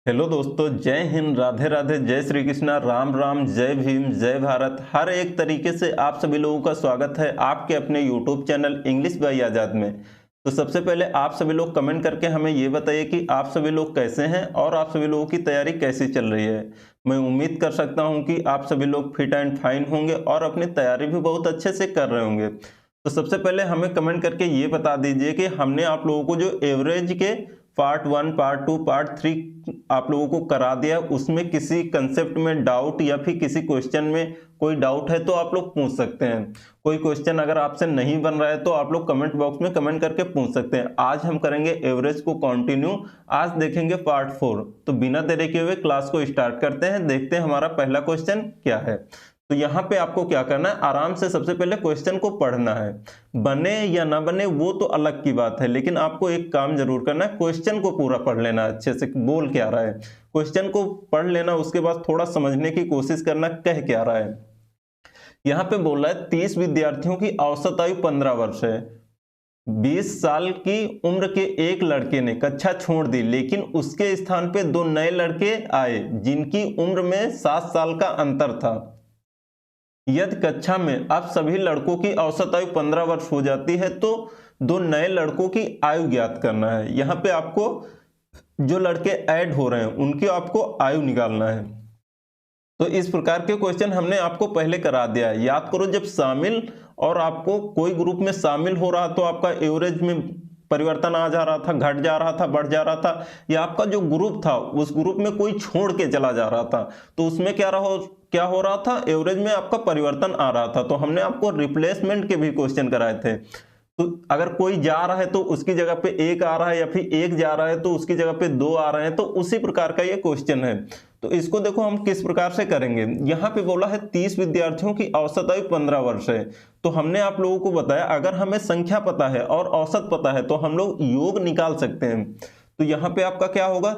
Hello दोस्तों, जय हिंद, राधे राधे, जय श्री कृष्णा, राम राम, जय भीम, जय भारत। हर एक तरीके से आप सभी लोगों का स्वागत है आपके अपने यूट्यूब चैनल इंग्लिश बाय आज़ाद में। तो सबसे पहले आप सभी लोग कमेंट करके हमें ये बताइए कि आप सभी लोग कैसे हैं और आप सभी लोगों की तैयारी कैसी चल रही है। मैं उम्मीद कर सकता हूं कि आप सभी लोग फिट एंड फाइन होंगे और अपनी तैयारी भी बहुत अच्छे से कर रहे होंगे। तो सबसे पहले हमें कमेंट करके ये बता दीजिए कि हमने आप लोगों को जो एवरेज के पार्ट 1, पार्ट 2, पार्ट 3 आप लोगों को करा दिया, उसमें किसी कंसेप्ट में डाउट या फिर किसी क्वेश्चन में कोई डाउट है तो आप लोग पूछ सकते हैं। कोई क्वेश्चन अगर आपसे नहीं बन रहा है तो आप लोग कमेंट बॉक्स में कमेंट करके पूछ सकते हैं। आज हम करेंगे एवरेज को कंटिन्यू, आज देखेंगे पार्ट 4। तो बिना देरी के हुए क्लास को स्टार्ट करते हैं, देखते हैं हमारा पहला क्वेश्चन क्या है। तो यहाँ पे आपको क्या करना है, आराम से सबसे पहले क्वेश्चन को पढ़ना है। बने या ना बने वो तो अलग की बात है, लेकिन आपको एक काम जरूर करना है, क्वेश्चन को पूरा पढ़ लेना, अच्छे से बोल क्या रहा है क्वेश्चन को पढ़ लेना। उसके बाद थोड़ा समझने की कोशिश करना कह क्या रहा है। यहाँ पे बोल रहा है 30 विद्यार्थियों की औसत आयु 15 वर्ष है। 20 साल की उम्र के एक लड़के ने कक्षा छोड़ दी, लेकिन उसके स्थान पे दो नए लड़के आए जिनकी उम्र में 7 साल का अंतर था। यदि कक्षा में अब सभी लड़कों की औसत आयु 15 वर्ष हो जाती है तो दो नए लड़कों की आयु ज्ञात करना है। यहाँ पे आपको जो लड़के ऐड हो रहे हैं उनकी आपको आयु निकालना है। तो इस प्रकार के क्वेश्चन हमने आपको पहले करा दिया है। याद करो, जब शामिल और आपको कोई ग्रुप में शामिल हो रहा तो आपका एवरेज में परिवर्तन आ जा रहा था, घट जा रहा था, बढ़ जा रहा था, या आपका जो ग्रुप था उस ग्रुप में कोई छोड़ के चला जा रहा था तो उसमें क्या हो रहा था, एवरेज में आपका परिवर्तन आ रहा था। तो हमने आपको रिप्लेसमेंट के भी क्वेश्चन कराए थे। तो अगर कोई जा रहा है तो उसकी जगह पे एक आ रहा है, या फिर एक जा रहा है तो उसकी जगह पे दो आ रहे हैं, तो उसी प्रकार का ये क्वेश्चन है। तो इसको देखो हम किस प्रकार से करेंगे। यहाँ पे बोला है 30 विद्यार्थियों की औसत आयु 15 वर्ष है। तो हमने आप लोगों को बताया अगर हमें संख्या पता है और औसत पता है तो हम लोग योग निकाल सकते हैं। तो यहाँ पे आपका क्या होगा,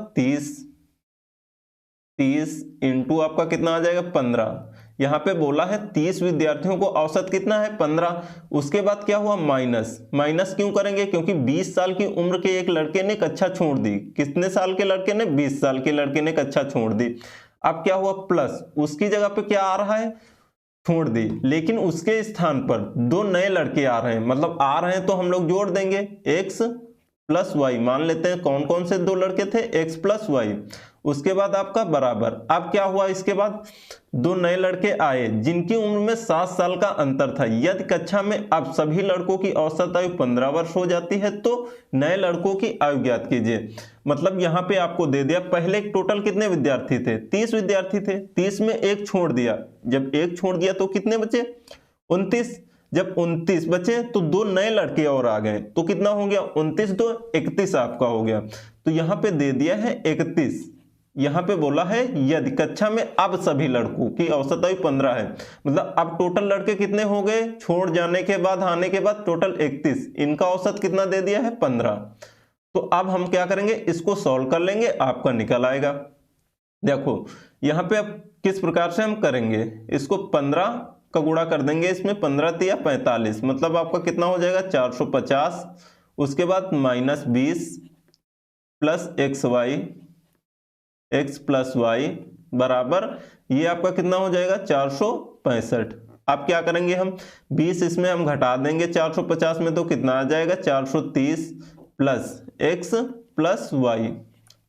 30 इंटू आपका कितना आ जाएगा 15। यहाँ पे बोला है 30 विद्यार्थियों को औसत कितना है 15। उसके बाद क्या हुआ, माइनस क्यों करेंगे, क्योंकि 20 साल की उम्र के एक लड़के ने कक्षा छोड़ दी। कितने साल के लड़के ने, 20 साल के लड़के ने कक्षा छोड़ दी। अब क्या हुआ, प्लस उसकी जगह पे क्या आ रहा है, छोड़ दी, लेकिन उसके स्थान पर दो नए लड़के आ रहे हैं। मतलब आ रहे हैं तो हम लोग जोड़ देंगे x प्लस वाई, मान लेते हैं कौन कौन से दो लड़के थे, x प्लस वाई। उसके बाद आपका बराबर, अब क्या हुआ, इसके बाद दो नए लड़के आए जिनकी उम्र में 7 साल का अंतर था। यदि कक्षा में अब सभी लड़कों की औसत आयु 15 वर्ष हो जाती है तो नए लड़कों की आयु ज्ञात कीजिए। मतलब यहाँ पे आपको दे दिया, पहले टोटल कितने विद्यार्थी थे, 30 विद्यार्थी थे, 30 में एक छोड़ दिया, जब एक छोड़ दिया तो कितने बचे, 29। जब 29 बचे तो दो नए लड़के और आ गए तो कितना हो गया, 29 दो 31 आपका हो गया। तो यहाँ पे दे दिया है 31। यहाँ पे बोला है यदि कक्षा में अब सभी लड़कों की औसत आयु 15 है, मतलब अब टोटल लड़के कितने हो गए, छोड़ जाने के बाद आने के बाद टोटल 31, इनका औसत कितना दे दिया है 15। तो अब हम क्या करेंगे, इसको सॉल्व कर लेंगे, आपका निकल आएगा। देखो यहाँ पे अब किस प्रकार से हम करेंगे, इसको 15 का गुणा कर देंगे, इसमें 15 तिया 45, मतलब आपका कितना हो जाएगा 450। उसके बाद -20 प्लस x प्लस वाई बराबर, ये आपका कितना हो जाएगा 465। अब क्या करेंगे हम, 20 इसमें हम घटा देंगे 450 में तो कितना आ जाएगा 430 प्लस x प्लस वाई।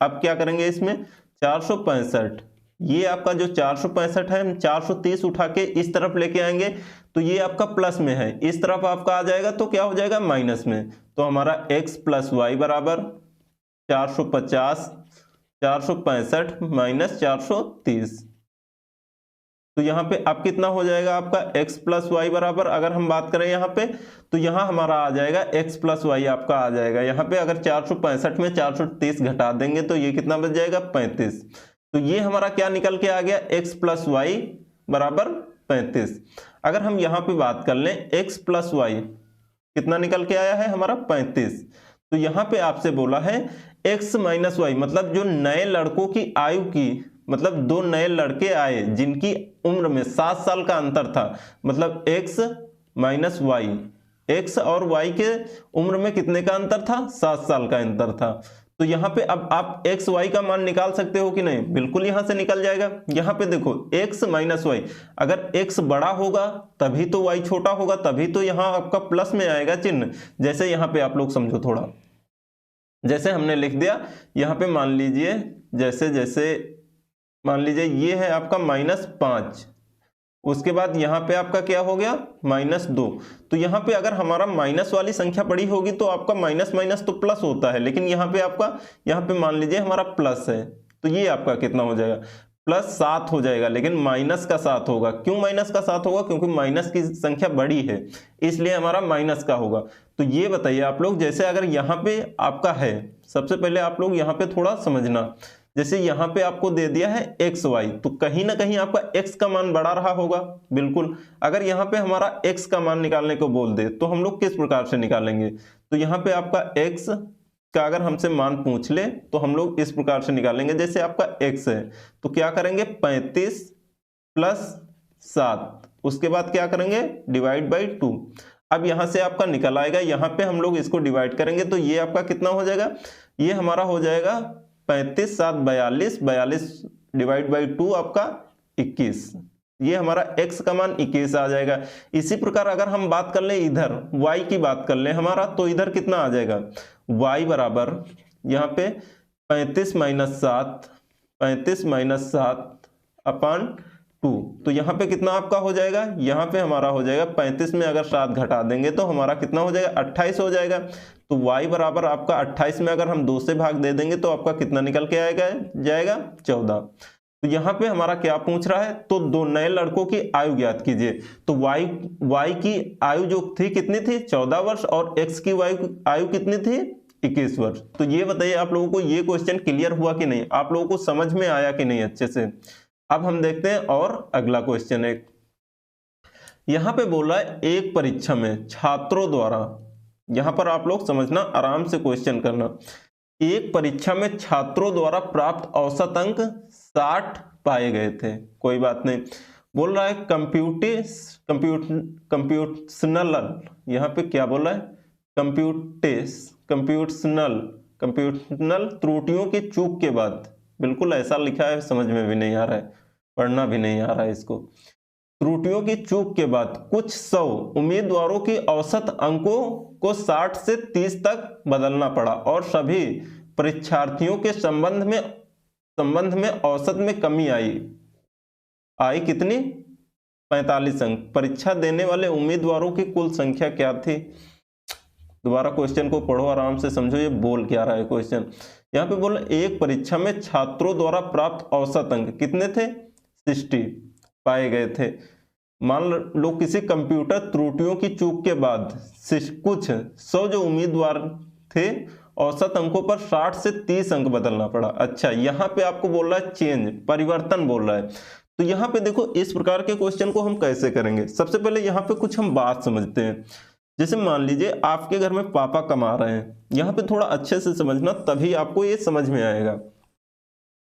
अब क्या करेंगे इसमें 465, ये आपका जो 465 है हम 430 उठा के इस तरफ लेके आएंगे तो ये आपका प्लस में है, इस तरफ आपका आ जाएगा तो क्या हो जाएगा माइनस में। तो हमारा x प्लस वाई बराबर 450 465 माइनस 430। तो यहाँ पे अब कितना हो जाएगा आपका x प्लस वाई बराबर, अगर हम बात करें यहाँ पे तो यहाँ हमारा आ जाएगा x प्लस वाई आपका आ जाएगा। यहाँ पे अगर 465 में 430 घटा देंगे तो ये कितना बच जाएगा 35। तो ये हमारा क्या निकल के आ गया, x प्लस वाई बराबर 35। अगर हम यहाँ पे बात कर लें x प्लस वाई कितना निकल के आया है हमारा 35। तो यहाँ पे आपसे बोला है x माइनस वाई, मतलब जो नए लड़कों की आयु की, मतलब दो नए लड़के आए जिनकी उम्र में 7 साल का अंतर था, मतलब x माइनस वाई, x और y के उम्र में कितने का अंतर था, 7 साल का अंतर था। तो यहाँ पे अब आप एक्स वाई का मान निकाल सकते हो कि नहीं? बिल्कुल यहाँ से निकल जाएगा। यहाँ पे देखो एक्स माइनस वाई, अगर एक्स बड़ा होगा तभी तो वाई छोटा होगा, तभी तो यहाँ आपका प्लस में आएगा चिन्ह। जैसे यहाँ पे आप लोग समझो थोड़ा, जैसे हमने लिख दिया यहाँ पे, मान लीजिए जैसे जैसे मान लीजिए ये है आपका -5, उसके बाद यहाँ पे आपका क्या हो गया -2। तो यहाँ पे अगर हमारा माइनस वाली संख्या बड़ी होगी तो आपका माइनस माइनस तो प्लस होता है, लेकिन यहाँ पे आपका यहाँ पे मान लीजिए हमारा प्लस है, तो ये आपका कितना हो जाएगा +7 हो जाएगा, लेकिन माइनस का 7 होगा। क्यों माइनस का 7 होगा? क्योंकि माइनस की संख्या बड़ी है, इसलिए हमारा माइनस का होगा। तो ये बताइए आप लोग, जैसे अगर यहाँ पे आपका है, सबसे पहले आप लोग यहाँ पे थोड़ा समझना, जैसे यहाँ पे आपको दे दिया है एक्स वाई, तो कहीं ना कहीं आपका एक्स का मान बढ़ा रहा होगा। बिल्कुल, अगर यहाँ पे हमारा एक्स का मान निकालने को बोल दे तो हम लोग किस प्रकार से निकालेंगे? तो यहाँ पे आपका एक्स का अगर हमसे मान पूछ ले तो हम लोग इस प्रकार से निकालेंगे, जैसे आपका एक्स है तो क्या करेंगे 35 + 7, उसके बाद क्या करेंगे डिवाइड बाई 2। अब यहाँ से आपका निकल आएगा, यहाँ पे हम लोग इसको डिवाइड करेंगे तो ये आपका कितना हो जाएगा, ये हमारा हो जाएगा 35 7 42, 42 डिवाइड बाई 2 आपका 21, ये हमारा x का मान 21 आ जाएगा। इसी प्रकार अगर हम बात कर लें इधर y की बात कर लें हमारा, तो इधर कितना आ जाएगा y बराबर यहाँ पे 35 - 7, 35 - 7 अपान 2, तो यहाँ पे कितना आपका हो जाएगा, यहाँ पे हमारा हो जाएगा 35 में अगर 7 घटा देंगे तो हमारा कितना हो जाएगा 28 हो जाएगा। तो y बराबर आपका 28 में अगर हम 2 से भाग दे देंगे तो आपका कितना निकल के आएगा जाएगा 14। तो यहाँ पे हमारा क्या पूछ रहा है, तो दो नए लड़कों की आयु ज्ञात कीजिए। तो y की आयु जो थी कितनी थी 14 वर्ष, और x की आयु कितनी थी 21 वर्ष। तो ये बताइए आप लोगों को ये क्वेश्चन क्लियर हुआ कि नहीं, आप लोगों को समझ में आया कि नहीं अच्छे से। अब हम देखते हैं और अगला क्वेश्चन एक, यहाँ पे बोल रहा है एक परीक्षा में छात्रों द्वारा, यहाँ पर आप लोग समझना आराम से क्वेश्चन करना, एक परीक्षा में छात्रों द्वारा प्राप्त औसत अंक 60 पाए गए थे। कोई बात नहीं, बोल रहा है कंप्यूटेशनल, यहाँ पे क्या बोल रहा है कंप्यूटेशनल त्रुटियों की चूक के बाद, बिल्कुल ऐसा लिखा है समझ में भी नहीं आ रहा है, पढ़ना भी नहीं आ रहा है इसको। त्रुटियों की चूक के बाद कुछ 100 उम्मीदवारों की औसत अंकों को 60 से 30 तक बदलना पड़ा और सभी परीक्षार्थियों के संबंध में औसत में कमी आई कितनी 45 अंक। परीक्षा देने वाले उम्मीदवारों की कुल संख्या क्या थी? दोबारा क्वेश्चन को पढ़ो, आराम से समझो ये बोल क्या रहा है क्वेश्चन। यहाँ पे बोला एक परीक्षा में छात्रों द्वारा प्राप्त औसत अंक कितने थे 60 पाए गए थे। मान लो किसी कंप्यूटर त्रुटियों की चूक के बाद कुछ 100 जो उम्मीदवार थे औसत अंकों पर 60 से 30 अंक बदलना पड़ा। अच्छा, यहाँ पे आपको बोल रहा है चेंज, परिवर्तन बोल रहा है। तो यहाँ पे देखो इस प्रकार के क्वेश्चन को हम कैसे करेंगे, सबसे पहले यहाँ पे कुछ हम बात समझते हैं। जैसे मान लीजिए आपके घर में पापा कमा रहे हैं, यहाँ पे थोड़ा अच्छे से समझना तभी आपको ये समझ में आएगा।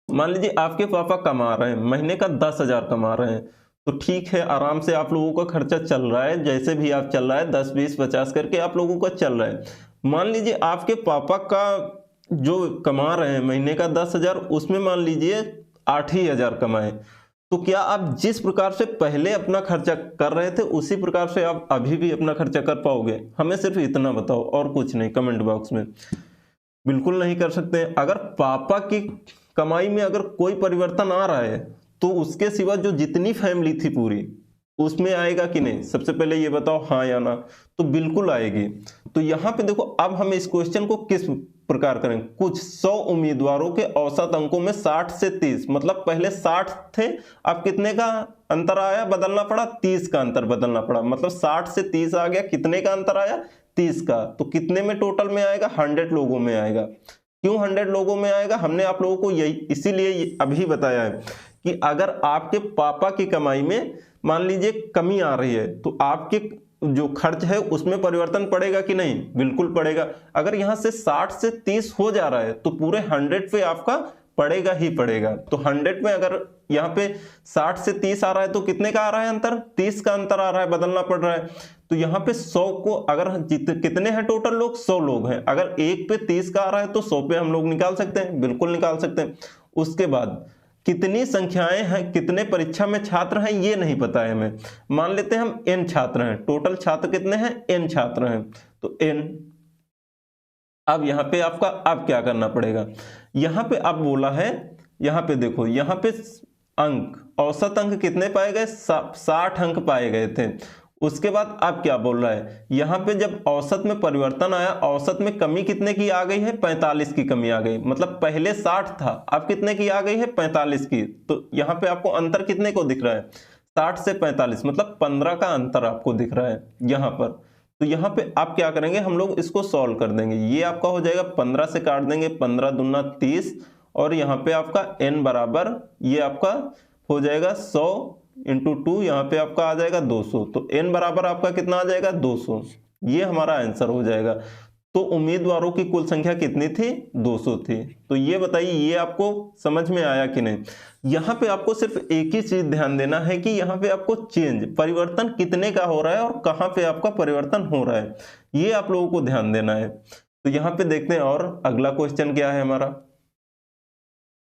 मान लीजिए आपके पापा कमा रहे हैं, महीने का 10,000 कमा रहे हैं, तो ठीक है आराम से आप लोगों का खर्चा चल रहा है, जैसे भी आप चल रहा है 10 20 50 करके आप लोगों का चल रहा है। मान लीजिए आपके पापा का जो कमा रहे हैं महीने का 10,000, उसमें मान लीजिए 8 ही हज़ार कमाए, तो क्या आप जिस प्रकार से पहले अपना खर्चा कर रहे थे उसी प्रकार से आप अभी भी अपना खर्चा कर पाओगे? हमें सिर्फ इतना बताओ और कुछ नहीं, कमेंट बॉक्स में। बिल्कुल नहीं कर सकते। अगर पापा की कमाई में अगर कोई परिवर्तन आ रहा है तो उसके सिवा जो जितनी फैमिली थी पूरी उसमें आएगा कि नहीं? सबसे पहले ये बताओ हाँ या ना। तो बिल्कुल आएगी। तो यहाँ पे देखो अब हम इस क्वेश्चन को किस प्रकार करें, कुछ 100 उम्मीदवारों के औसत अंकों में 60 से 30, मतलब पहले 60 थे, अब कितने का अंतर आया बदलना पड़ा, 30 का अंतर बदलना पड़ा, मतलब 60 से 30 आ गया, कितने का अंतर आया 30 का। तो कितने में टोटल में आएगा 100 लोगों में आएगा। क्यों 100 लोगों में आएगा? हमने आप लोगों को यही इसीलिए अभी बताया है कि अगर आपके पापा की कमाई में मान लीजिए कमी आ रही है तो आपके जो खर्च है उसमें परिवर्तन पड़ेगा कि नहीं? बिल्कुल पड़ेगा। अगर यहां से 60 से 30 हो जा रहा है तो पूरे 100 पे आपका पड़ेगा ही पड़ेगा। तो 100 में अगर यहाँ पे 60 से 30 आ रहा है तो कितने का आ रहा है अंतर? 30 का अंतर आ रहा है, बदलना पड़ रहा है। तो यहाँ पे 100 को अगर कितने हैं टोटल लोग, 100 लोग हैं, अगर 1 पे 30 का आ रहा है तो 100 पे हम लोग निकाल सकते हैं, बिल्कुल निकाल सकते हैं। उसके बाद कितनी संख्याएं हैं, कितने परीक्षा में छात्र हैं ये नहीं पता है हमें, मान लेते हैं हम n छात्र हैं, टोटल छात्र कितने हैं, n छात्र हैं, तो n। अब यहाँ पे आपका अब क्या करना पड़ेगा, यहाँ पे अब बोला है, यहाँ पे देखो, यहाँ पे अंक, औसत अंक कितने पाए गए, 60 अंक पाए गए थे। उसके बाद अब क्या बोल रहा है, यहाँ पे जब औसत में परिवर्तन आया, औसत में कमी कितने की आ गई है, 45 की कमी आ गई, मतलब पहले 60 था, अब कितने की आ गई है, 45 की। तो यहाँ पे आपको अंतर कितने को दिख रहा है, 60 से 45, मतलब 15 का अंतर आपको दिख रहा है यहाँ पर। तो यहाँ पे आप क्या करेंगे, हम लोग इसको सॉल्व कर देंगे, ये आपका हो जाएगा 15 से काट देंगे, 15 दूना 30, और यहाँ पे आपका n बराबर, ये आपका हो जाएगा 100 इंटू 2, यहाँ पे आपका आ जाएगा 200, तो n बराबर आपका कितना आ जाएगा, 200, ये हमारा आंसर हो जाएगा। तो उम्मीदवारों की कुल संख्या कितनी थी, 200 थी। तो ये बताइए, ये आपको समझ में आया कि नहीं। यहाँ पे आपको सिर्फ एक ही चीज ध्यान देना है कि यहाँ पे आपको चेंज, परिवर्तन कितने का हो रहा है और कहाँ पे आपका परिवर्तन हो रहा है, ये आप लोगों को ध्यान देना है। तो यहाँ पे देखते हैं और अगला क्वेश्चन क्या है हमारा।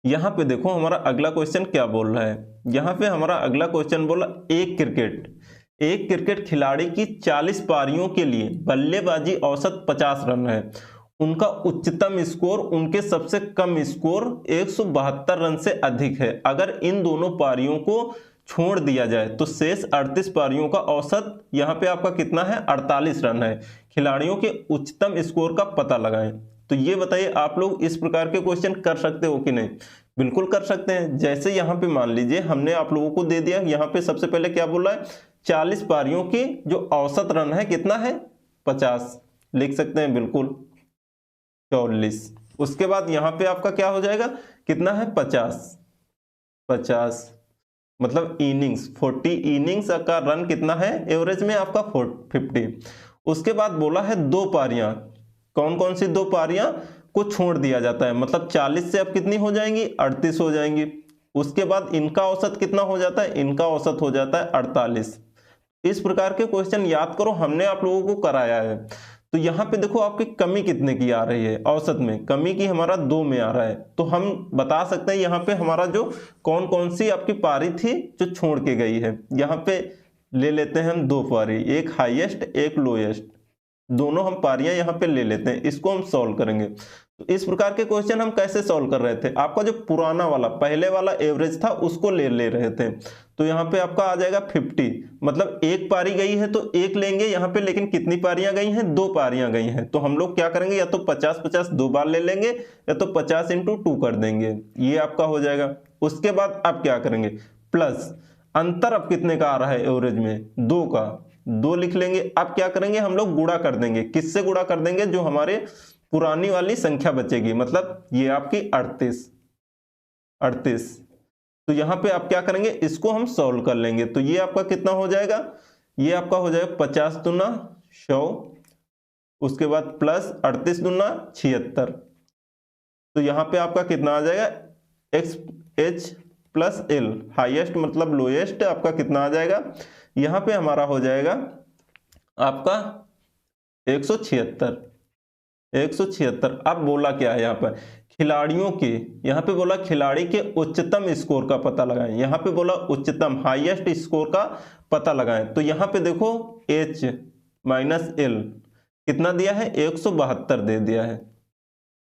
यहाँ पे देखो हमारा अगला क्वेश्चन क्या बोल रहा है, यहाँ पे हमारा अगला क्वेश्चन बोला, एक क्रिकेट खिलाड़ी की 40 पारियों के लिए बल्लेबाजी औसत 50 रन है, उनका उच्चतम स्कोर उनके सबसे कम स्कोर 172 रन से अधिक है। अगर इन दोनों पारियों को छोड़ दिया जाए तो शेष 38 पारियों का औसत यहाँ पे आपका कितना है, 48 रन है। खिलाड़ियों के उच्चतम स्कोर का पता लगाएं। तो ये बताइए, आप लोग इस प्रकार के क्वेश्चन कर सकते हो कि नहीं, बिल्कुल कर सकते हैं। जैसे यहाँ पे मान लीजिए हमने आप लोगों को दे दिया, यहाँ पे सबसे पहले क्या बोला है, 40 पारियों की जो औसत रन है कितना है, 50 लिख सकते हैं, बिल्कुल 44। उसके बाद यहाँ पे आपका क्या हो जाएगा, कितना है, 50 मतलब इनिंग्स, 40 इनिंग्स का रन कितना है, एवरेज में आपका 50। उसके बाद बोला है दो पारियां, कौन कौन सी दो पारियां को छोड़ दिया जाता है, मतलब 40 से अब कितनी हो जाएंगी, 38 हो जाएंगी। उसके बाद इनका औसत कितना हो जाता है, इनका औसत हो जाता है 48। इस प्रकार के क्वेश्चन याद करो, हमने आप लोगों को कराया है। तो यहाँ पे देखो आपकी कमी कितने की आ रही है, औसत में कमी की हमारा 2 में आ रहा है। तो हम बता सकते हैं यहाँ पे हमारा जो कौन कौन सी आपकी पारी थी जो छोड़ के गई है। यहाँ पे ले लेते हैं हम दो पारी, एक हाईएस्ट एक लोएस्ट, दोनों हम पारियां यहाँ पे ले लेते हैं, इसको हम सॉल्व करेंगे। तो इस प्रकार के क्वेश्चन हम कैसे सॉल्व कर रहे थे, आपका जो पुराना वाला पहले वाला एवरेज था उसको ले रहे थे। तो यहाँ पे आपका आ जाएगा 50, मतलब एक पारी गई है तो एक लेंगे यहाँ पे, लेकिन कितनी पारियां गई हैं, दो पारियां गई हैं। तो हम लोग क्या करेंगे, या तो 50-50 दो बार ले लेंगे, या तो 50 इंटू 2 कर देंगे, ये आपका हो जाएगा। उसके बाद आप क्या करेंगे, प्लस अंतर अब कितने का आ रहा है एवरेज में, 2 का, 2 लिख लेंगे। अब क्या करेंगे, हम लोग गुणा कर देंगे, किससे गुणा कर देंगे, जो हमारे पुरानी वाली संख्या बचेगी, मतलब ये आपकी 38। तो यहां पे आप क्या करेंगे, इसको हम सॉल्व कर लेंगे। तो ये आपका कितना हो जाएगा, ये आपका हो जाएगा 50 दूना 100, उसके बाद प्लस 38 दूना 76। तो यहां पे आपका कितना आ जाएगा, x H plus L, highest मतलब लोएस्ट आपका कितना आ जाएगा, यहां पे हमारा हो जाएगा आपका 176। अब बोला क्या है यहाँ पर, खिलाड़ियों के, यहाँ पे बोला खिलाड़ी के उच्चतम स्कोर का पता लगाएं, यहाँ पे बोला उच्चतम हाईएस्ट स्कोर का पता लगाएं। तो यहाँ पे देखो H माइनस एल कितना दिया है, 172 दे दिया है।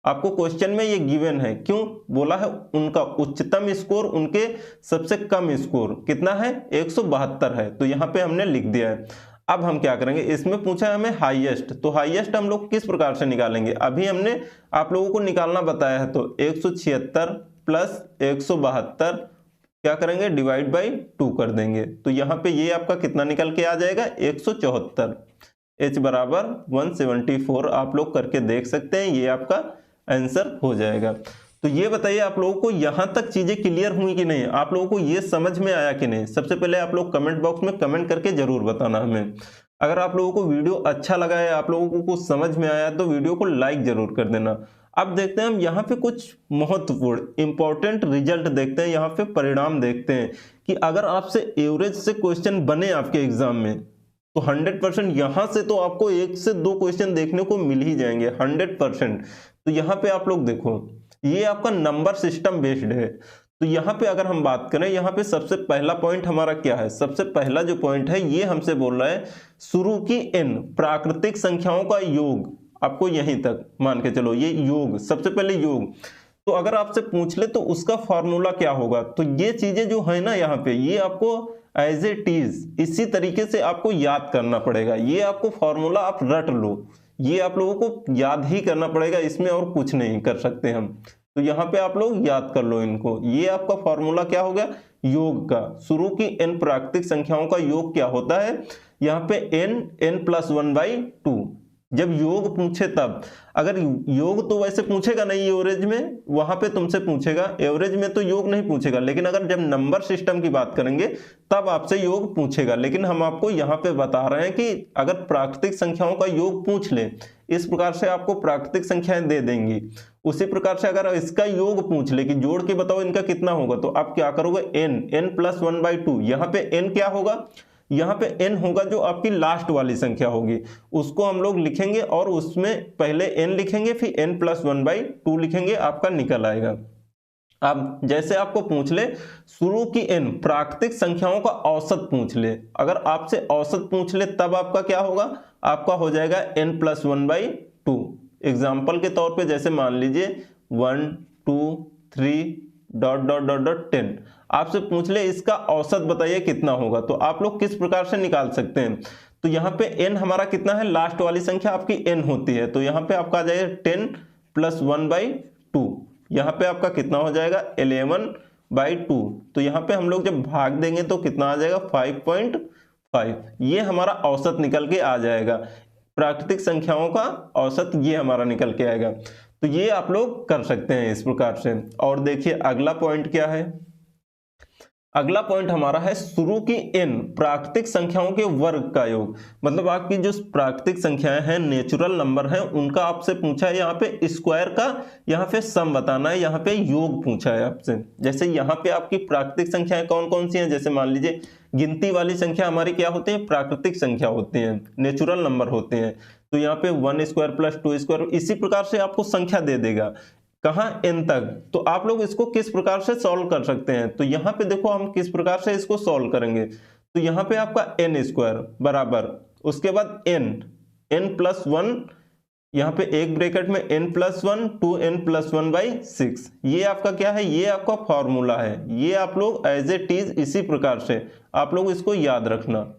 आपको क्वेश्चन में ये गिवन है, क्यों बोला है, उनका उच्चतम स्कोर उनके सबसे कम स्कोर कितना है, 172 है। तो यहाँ पे हमने लिख दिया है। अब हम क्या करेंगे, इसमें पूछा है हमें हाईएस्ट, तो हाईएस्ट हम लोग किस प्रकार से निकालेंगे, अभी हमने आप लोगों को निकालना बताया है। तो 176 प्लस 172 क्या करेंगे, डिवाइड बाई 2 कर देंगे। तो यहाँ पे ये आपका कितना निकल के आ जाएगा, 174। H बराबर 174 आप लोग करके देख सकते हैं, ये आपका आंसर हो जाएगा। तो ये बताइए आप लोगों को यहां तक चीजें क्लियर हुई कि नहीं, आप लोगों को ये समझ में आया कि नहीं। सबसे पहले आप लोग कमेंट बॉक्स में कमेंट करके जरूर बताना हमें। अगर आप लोगों को वीडियो अच्छा लगा है, आप लोगों को कुछ समझ में आया तो वीडियो को लाइक जरूर कर देना। अब देखते हैं हम यहाँ पे कुछ महत्वपूर्ण इंपॉर्टेंट रिजल्ट देखते हैं, यहाँ पे परिणाम देखते हैं कि अगर आपसे एवरेज से क्वेश्चन बने आपके एग्जाम में तो 100% यहाँ से तो आपको 1 से 2 क्वेश्चन देखने को मिल ही जाएंगे 100%। तो यहाँ पे आप लोग देखो, ये आपका नंबर सिस्टम बेस्ड है। तो यहाँ पे अगर हम बात करें, यहाँ पे सबसे पहला पॉइंट हमारा क्या है, सबसे पहला जो पॉइंट है ये हमसे बोल रहा है शुरू की n प्राकृतिक संख्याओं का योग। आपको यहीं तक मान के चलो, ये योग, सबसे पहले योग। तो अगर आपसे पूछ ले तो उसका फॉर्मूला क्या होगा, तो ये चीजें जो है ना यहाँ पे, ये आपको एज इट इज इसी तरीके से आपको याद करना पड़ेगा। ये आपको फॉर्मूला आप रट लो, ये आप लोगों को याद ही करना पड़ेगा, इसमें और कुछ नहीं कर सकते हम। तो यहाँ पे आप लोग याद कर लो इनको। ये आपका फॉर्मूला क्या हो गया, योग का, शुरू की n प्राकृतिक संख्याओं का योग क्या होता है, यहाँ पे n+1/2। जब योग पूछे तब, अगर योग तो वैसे पूछेगा नहीं एवरेज में, वहां पे तुमसे पूछेगा, एवरेज में तो योग नहीं पूछेगा, लेकिन अगर जब नंबर सिस्टम की बात करेंगे तब आपसे योग पूछेगा। लेकिन हम आपको यहाँ पे बता रहे हैं कि अगर प्राकृतिक संख्याओं का योग पूछ ले, इस प्रकार से आपको प्राकृतिक संख्याएं दे देंगी। उसी प्रकार से अगर इसका योग पूछ ले कि जोड़ के बताओ इनका कितना होगा, तो आप क्या करोगे, n+1/2। यहाँ पे n क्या होगा, यहाँ पे n होगा जो आपकी लास्ट वाली संख्या होगी, उसको हम लोग लिखेंगे और उसमें पहले n लिखेंगे, फिर n+1/2 लिखेंगे, आपका निकल आएगा। अब जैसे आपको पूछ ले शुरू की n प्राकृतिक संख्याओं का औसत पूछ ले, अगर आपसे औसत पूछ ले तब आपका क्या होगा, आपका हो जाएगा n+1/2। एग्जाम्पल के तौर पे जैसे मान लीजिए 1 2 3 ... 10 आपसे पूछ ले इसका औसत बताइए कितना होगा, तो आप लोग किस प्रकार से निकाल सकते हैं। तो यहाँ पे n हमारा कितना है, लास्ट वाली संख्या आपकी n होती है, तो यहाँ पे आपका आ जाएगा 10+1/2। यहाँ पे आपका कितना हो जाएगा 11/2। तो यहाँ पे हम लोग जब भाग देंगे तो कितना आ जाएगा 5.5। ये हमारा औसत निकल के आ जाएगा, प्राकृतिक संख्याओं का औसत ये हमारा निकल के आएगा। तो ये आप लोग कर सकते हैं इस प्रकार से। और देखिए अगला पॉइंट क्या है, अगला पॉइंट हमारा है शुरू की n प्राकृतिक संख्याओं के वर्ग का योग। मतलब आपकी जो प्राकृतिक संख्याएं हैं, नेचुरल नंबर हैं, उनका आपसे पूछा है यहाँ पे स्क्वायर का, यहाँ पे सम बताना है, यहाँ पे योग पूछा है आपसे। जैसे यहाँ पे आपकी प्राकृतिक संख्याएं कौन कौन सी हैं, जैसे मान लीजिए गिनती वाली संख्या हमारी क्या होती है, प्राकृतिक संख्या होती है, नेचुरल नंबर होते हैं। तो यहाँ पे 1² + 2², इसी प्रकार से आपको संख्या दे देगा, कहाँ n तक। तो आप लोग इसको किस प्रकार से सॉल्व कर सकते हैं, तो यहाँ पे देखो हम किस प्रकार से इसको सॉल्व करेंगे। तो यहाँ पे आपका n² बराबर, उसके बाद n+1, यहाँ पे एक ब्रैकेट में n+1 2n+1/6। ये आपका क्या है, ये आपका फॉर्मूला है। ये आप लोग एज इट इज इसी प्रकार से आप लोग इसको याद रखना,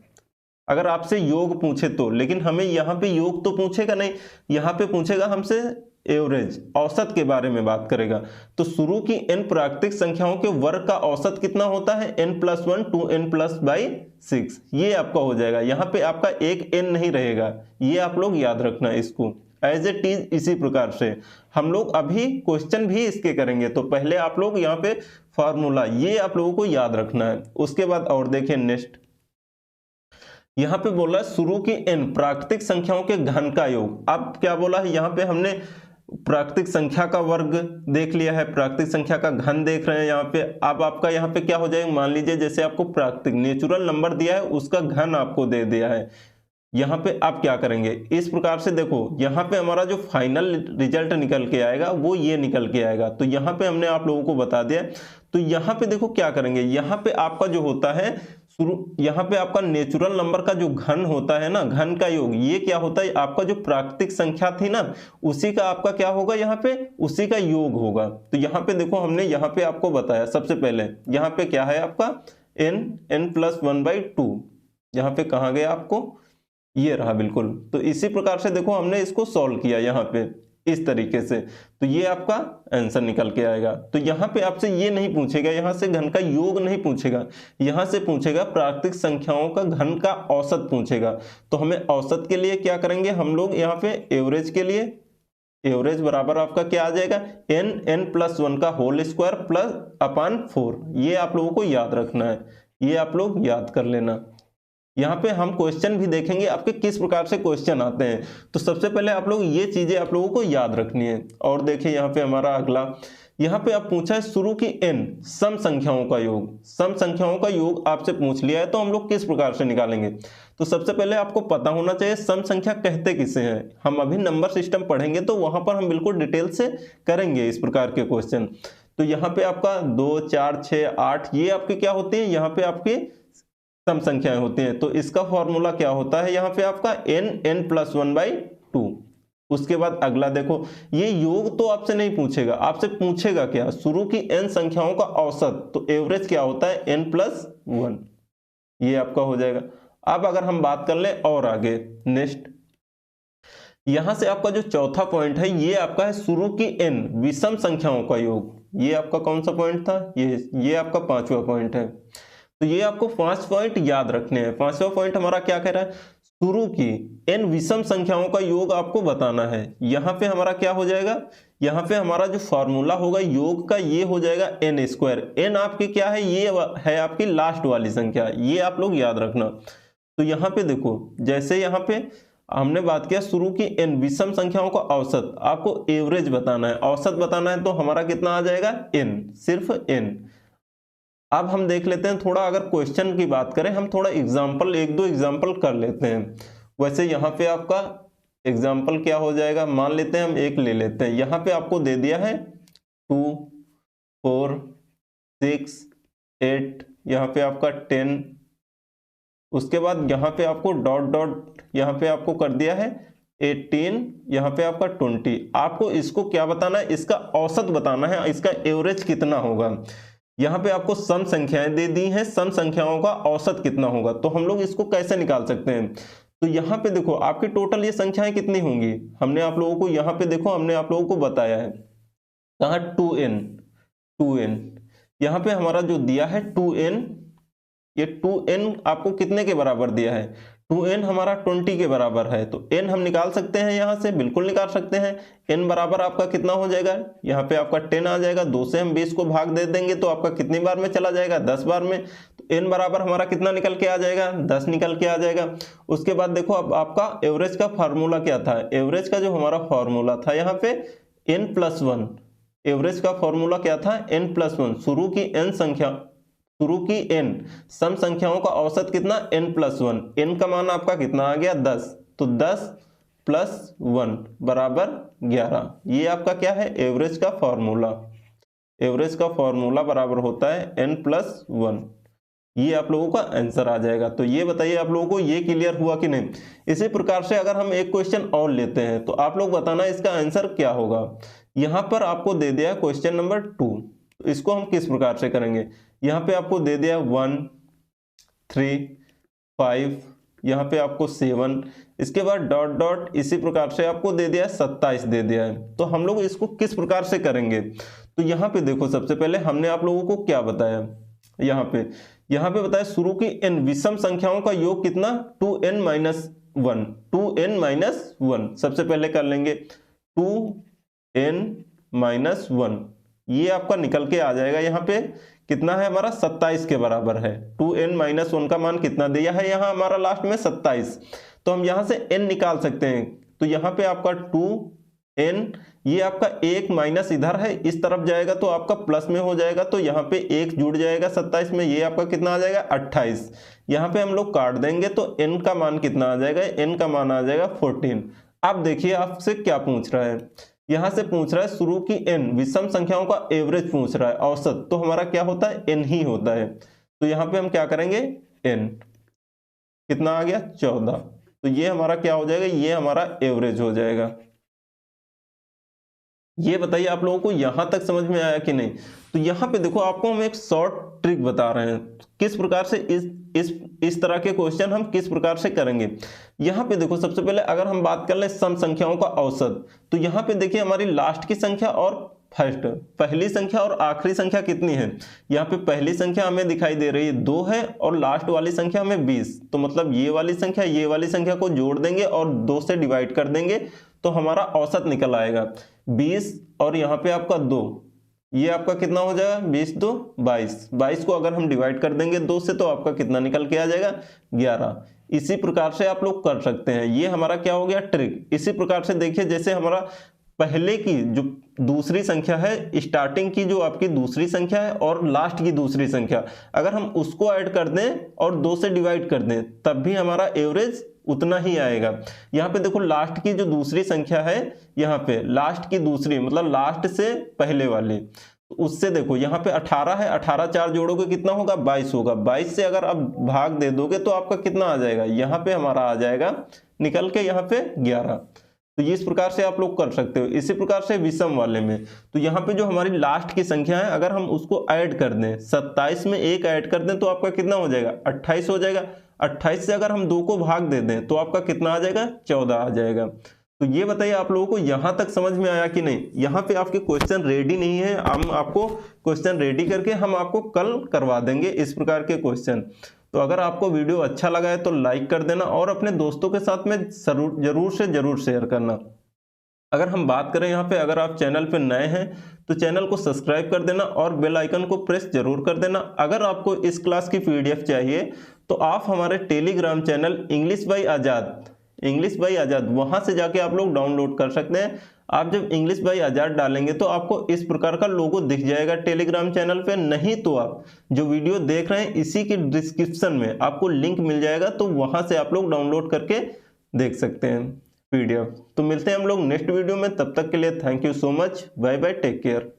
अगर आपसे योग पूछे तो। लेकिन हमें यहाँ पे योग तो पूछेगा नहीं, यहाँ पे पूछेगा हमसे एवरेज, औसत के बारे में बात करेगा। तो शुरू की n प्राकृतिक संख्याओं के वर्ग का औसत कितना होता है, n+1 2n+6। ये आपका हो जाएगा, यहाँ पे आपका एक n नहीं रहेगा, ये आप लोग याद रखना इसको एज इट इज। इसी प्रकार से हम लोग अभी क्वेश्चन भी इसके करेंगे, तो पहले आप लोग यहाँ पे फॉर्मूला ये आप लोगों को याद रखना है। उसके बाद और देखिए नेक्स्ट, यहाँ पे बोला है शुरू की n प्राकृतिक संख्याओं के घन का योग। अब क्या बोला है, यहाँ पे हमने प्राकृतिक संख्या का वर्ग देख लिया है, प्राकृतिक संख्या का घन देख रहे हैं यहाँ पे। अब आपका यहाँ पे क्या हो जाएगा, मान लीजिए जैसे आपको प्राकृतिक नेचुरल नंबर दिया है, उसका घन आपको दे दिया है। यहाँ पे आप क्या करेंगे, इस प्रकार से देखो, यहाँ पे हमारा जो फाइनल रिजल्ट निकल के आएगा वो ये निकल के आएगा। तो यहाँ पे हमने आप लोगों को बता दिया। तो यहाँ पे देखो क्या करेंगे, यहाँ पे आपका जो होता है शुरू, यहाँ पे आपका नेचुरल नंबर का जो घन होता है ना, घन का योग, ये क्या होता है, आपका जो प्राकृतिक संख्या थी ना, उसी का आपका क्या होगा, यहाँ पे उसी का योग होगा। तो यहाँ पे देखो हमने यहाँ पे आपको बताया, सबसे पहले यहाँ पे क्या है आपका n+1/2, यहाँ पे कहाँ गया आपको, ये रहा बिल्कुल। तो इसी प्रकार से देखो हमने इसको सॉल्व किया यहाँ पे इस तरीके से, तो ये आपका आंसर निकल के आएगा। तो यहाँ पे आपसे ये नहीं पूछेगा, यहाँ से घन का योग नहीं पूछेगा, यहाँ से पूछेगा प्राकृतिक संख्याओं का घन का औसत पूछेगा। तो हमें औसत के लिए क्या करेंगे हम लोग, यहाँ पे एवरेज के लिए, एवरेज बराबर आपका क्या आ जाएगा, n+1 का होल स्क्वायर प्लस अपॉन 4। ये आप लोगों को याद रखना है, ये आप लोग याद कर लेना। यहाँ पे हम क्वेश्चन भी देखेंगे आपके किस प्रकार से क्वेश्चन आते हैं। तो सबसे पहले आप लोग ये चीजें आप लोगों को याद रखनी है। और देखिए यहाँ पे हमारा अगला, यहाँ पे आप पूछा है शुरू की n सम संख्याओं का योग, सम संख्याओं का योग आपसे पूछ लिया है, तो हम लोग किस प्रकार से निकालेंगे। तो सबसे पहले आपको पता होना चाहिए सम संख्या कहते किसे हैं। हम अभी नंबर सिस्टम पढ़ेंगे तो वहां पर हम बिल्कुल डिटेल से करेंगे इस प्रकार के क्वेश्चन। तो यहाँ पे आपका 2, 4, 6, 8 ये आपके क्या होते हैं, यहाँ पे आपके सम संख्याएं होती हैं। तो इसका फॉर्मूला क्या होता है, यहाँ पे आपका n+1/2। उसके बाद अगला देखो, ये योग तो आपसे नहीं पूछेगा, आपसे पूछेगा क्या, शुरू की n संख्याओं का औसत, तो एवरेज क्या होता है n+1, ये आपका हो जाएगा। अब अगर हम बात कर लें और आगे नेक्स्ट, यहां से आपका जो चौथा पॉइंट है ये आपका है शुरू की n विषम संख्याओं का योग। ये आपका कौन सा पॉइंट था, ये आपका पांचवा पॉइंट है। तो ये आपको 5 पॉइंट याद रखने हैं। पांचवा पॉइंट हमारा क्या कह रहा है, शुरू की n विषम संख्याओं का योग आपको बताना है। यहाँ पे हमारा क्या हो जाएगा, यहाँ पे हमारा जो फॉर्मूला होगा योग का ये हो जाएगा n²। n आपकी क्या है, ये है आपकी लास्ट वाली संख्या, ये आप लोग याद रखना। तो यहाँ पे देखो, जैसे यहाँ पे हमने बात किया शुरू की n विषम संख्याओं का औसत, आपको एवरेज बताना है, औसत बताना है, तो हमारा कितना आ जाएगा n, सिर्फ n। अब हम देख लेते हैं थोड़ा, अगर क्वेश्चन की बात करें हम थोड़ा एग्जाम्पल, एक दो एग्जाम्पल कर लेते हैं। वैसे यहाँ पे आपका एग्जाम्पल क्या हो जाएगा, मान लेते हैं हम एक ले लेते हैं। यहाँ पे आपको दे दिया है 2, 4, 6, 8, यहाँ पे आपका 10, उसके बाद यहाँ पे आपको डॉट डॉट यहाँ पे आपको कर दिया है 18, यहाँ पे आपका 20। आपको इसको क्या बताना है, इसका औसत बताना है, इसका एवरेज कितना होगा। यहाँ पे आपको सम संख्याएं दे दी हैं, सम संख्याओं का औसत कितना होगा, तो हम लोग इसको कैसे निकाल सकते हैं। तो यहाँ पे देखो आपकी टोटल ये संख्याएं कितनी होंगी, हमने आप लोगों को यहाँ पे देखो, हमने आप लोगों को बताया है कहाँ 2n। यहाँ पे हमारा जो दिया है 2n, ये 2n आपको कितने के बराबर दिया है, 2n हमारा 20 के बराबर है। तो n हम निकाल सकते हैं, यहाँ से बिल्कुल निकाल सकते हैं। n बराबर आपका कितना हो जाएगा, यहाँ पे आपका 10 आ जाएगा, 2 से हम 20 को भाग दे देंगे तो आपका कितनी बार में चला जाएगा, 10 बार में। तो n बराबर हमारा कितना निकल के आ जाएगा, 10 निकल के आ जाएगा। उसके बाद देखो अब आपका एवरेज का फार्मूला क्या था, एवरेज का जो हमारा फॉर्मूला था यहाँ पे n+1, एवरेज का फॉर्मूला क्या था n+1, शुरू की n संख्या, शुरू की n सम संख्याओं का औसत कितना n+1, n का मान आपका कितना आ गया 10, तो 10 + 1 बराबर 11। ये आपका क्या है एवरेज का फॉर्मूला, एवरेज का फॉर्मूला बराबर होता है n+1। ये आप लोगों का आंसर आ जाएगा। तो ये बताइए आप लोगों को ये क्लियर हुआ कि नहीं। इसी प्रकार से अगर हम एक क्वेश्चन और लेते हैं तो आप लोग बताना इसका आंसर क्या होगा। यहाँ पर आपको दे दिया क्वेश्चन नंबर 2, तो इसको हम किस प्रकार से करेंगे। यहाँ पे आपको दे दिया 1, 3, 5, यहाँ पे आपको 7, इसके बाद डॉट डॉट, इसी प्रकार से आपको दे दिया 27 दे दिया है। तो हम लोग इसको किस प्रकार से करेंगे। तो यहाँ पे देखो सबसे पहले हमने आप लोगों को क्या बताया, यहाँ पे बताया शुरू की n विषम संख्याओं का योग कितना 2n-1, 2n-1 सबसे पहले कर लेंगे 2n-1, ये आपका निकल के आ जाएगा। यहाँ पे कितना है हमारा 27 के बराबर है। 2n-1 का मान कितना दिया है यहाँ हमारा लास्ट में 27, तो हम यहाँ से n निकाल सकते हैं। तो यहाँ पे आपका 2n, ये आपका एक माइनस इधर है इस तरफ जाएगा तो आपका प्लस में हो जाएगा, तो यहाँ पे एक जुड़ जाएगा 27 में, ये आपका कितना आ जाएगा 28। यहाँ पे हम लोग काट देंगे तो n का मान कितना आ जाएगा, n का मान आ जाएगा 14। अब देखिए आपसे क्या पूछ रहा है, यहाँ से पूछ रहा है शुरू की n विषम संख्याओं का एवरेज पूछ रहा है, औसत, तो हमारा क्या होता है n ही होता है। तो यहाँ पे हम क्या करेंगे n कितना आ गया 14, तो ये हमारा क्या हो जाएगा, ये हमारा एवरेज हो जाएगा। ये बताइए आप लोगों को यहां तक समझ में आया कि नहीं। तो यहाँ पे देखो आपको हम एक शॉर्ट ट्रिक बता रहे हैं किस प्रकार से इस तरह के क्वेश्चन हम किस प्रकार से करेंगे। यहाँ पे देखो सबसे पहले अगर हम बात कर ले सम संख्याओं का औसत, तो यहाँ पे देखिए हमारी लास्ट की संख्या और फर्स्ट, पहली संख्या और आखिरी संख्या कितनी है। यहाँ पे पहली संख्या हमें दिखाई दे रही है 2 है और लास्ट वाली संख्या हमें 20, तो मतलब ये वाली संख्या को जोड़ देंगे और 2 से डिवाइड कर देंगे तो हमारा औसत निकल आएगा 20, और यहाँ पे आपका 2, ये आपका कितना हो जाएगा 20 2 22, 22 को अगर हम डिवाइड कर देंगे 2 से तो आपका कितना निकल के आ जाएगा 11। इसी प्रकार से आप लोग कर सकते हैं, ये हमारा क्या हो गया ट्रिक। इसी प्रकार से देखिए जैसे हमारा पहले की दूसरी संख्या है, स्टार्टिंग की जो आपकी दूसरी संख्या है और लास्ट की दूसरी संख्या, अगर हम उसको ऐड कर दें और 2 से डिवाइड कर दें तब भी हमारा एवरेज उतना ही आएगा। यहाँ पे देखो लास्ट की जो दूसरी संख्या है, यहाँ पे लास्ट की दूसरी मतलब लास्ट से पहले वाली, उससे देखो यहाँ पे 18 है, 18 4 जोड़ोगे कितना होगा 22 होगा। 22 से अगर आप भाग दे दोगे तो आपका कितना आ जाएगा, यहाँ पे हमारा आ जाएगा निकल के यहाँ पे 11। तो इस प्रकार से आप लोग कर सकते हो। इसी प्रकार से विषम वाले में तो यहाँ पे जो हमारी लास्ट की संख्या है अगर हम उसको ऐड कर दें, 27 में 1 ऐड कर दें तो आपका कितना हो जाएगा 28 हो जाएगा। 28 से अगर हम 2 को भाग दे दें तो आपका कितना आ जाएगा 14 आ जाएगा। तो ये बताइए आप लोगों को यहाँ तक समझ में आया कि नहीं। यहाँ पे आपके क्वेश्चन रेडी नहीं है, हम आपको क्वेश्चन रेडी करके हम आपको कल करवा देंगे इस प्रकार के क्वेश्चन। तो अगर आपको वीडियो अच्छा लगा है तो लाइक कर देना और अपने दोस्तों के साथ में जरूर से जरूर शेयर करना। अगर हम बात करें यहाँ पे, अगर आप चैनल पे नए हैं तो चैनल को सब्सक्राइब कर देना और बेल आइकन को प्रेस जरूर कर देना। अगर आपको इस क्लास की पीडीएफ चाहिए तो आप हमारे टेलीग्राम चैनल इंग्लिश बाई आजाद वहां से जाके आप लोग डाउनलोड कर सकते हैं। आप जब इंग्लिश बाई आजाद डालेंगे तो आपको इस प्रकार का लोगो दिख जाएगा टेलीग्राम चैनल पे। नहीं तो आप जो वीडियो देख रहे हैं इसी की डिस्क्रिप्शन में आपको लिंक मिल जाएगा, तो वहां से आप लोग डाउनलोड करके देख सकते हैं पीडीएफ। तो मिलते हैं हम लोग नेक्स्ट वीडियो में, तब तक के लिए thank you so much, bye bye, take care.